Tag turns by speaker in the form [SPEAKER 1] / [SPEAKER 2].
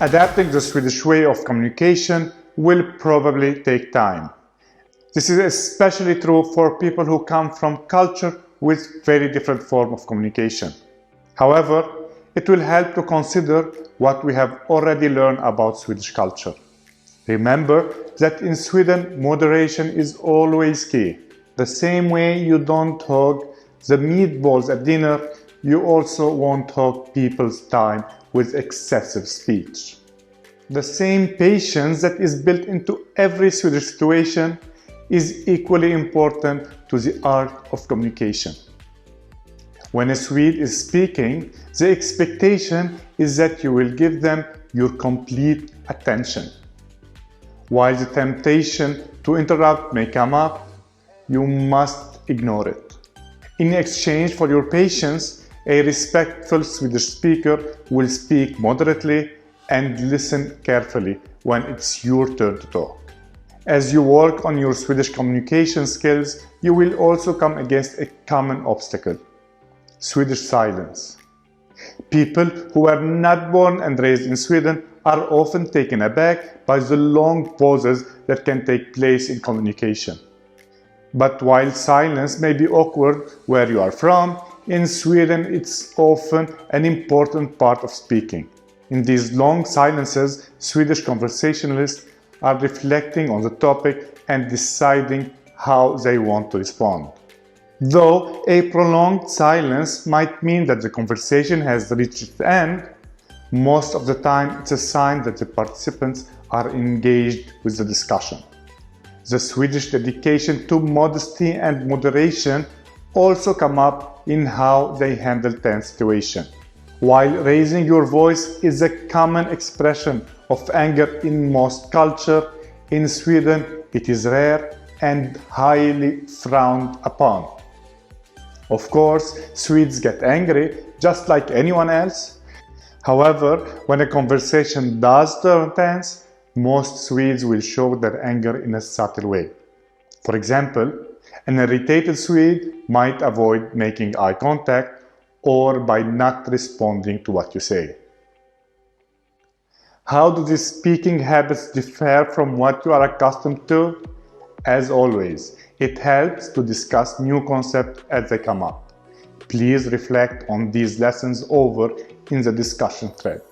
[SPEAKER 1] Adapting the Swedish way of communication will probably take time. This is especially true for people who come from culture with very different form of communication. However, it will help to consider what we have already learned about Swedish culture. Remember that in Sweden, moderation is always key. The same way you don't hog the meatballs at dinner, you also won't hog people's time with excessive speech. The same patience that is built into every Swedish situation is equally important to the art of communication. When a Swede is speaking, the expectation is that you will give them your complete attention. While the temptation to interrupt may come up, you must ignore it. In exchange for your patience, a respectful Swedish speaker will speak moderately and listen carefully when it's your turn to talk. As you work on your Swedish communication skills, you will also come against a common obstacle: Swedish silence. People who are not born and raised in Sweden are often taken aback by the long pauses that can take place in communication. But while silence may be awkward where you are from, in Sweden it's often an important part of speaking. In these long silences, Swedish conversationalists are reflecting on the topic and deciding how they want to respond. Though a prolonged silence might mean that the conversation has reached its end, most of the time it's a sign that the participants are engaged with the discussion. The Swedish dedication to modesty and moderation also come up in how they handle tense situations. While raising your voice is a common expression of anger in most cultures, in Sweden it is rare and highly frowned upon. Of course, Swedes get angry just like anyone else. However, when a conversation does turn tense, most Swedes will show their anger in a subtle way. For example, an irritated Swede might avoid making eye contact or by not responding to what you say. How do these speaking habits differ from what you are accustomed to? As always, it helps to discuss new concepts as they come up. Please reflect on these lessons over in the discussion thread.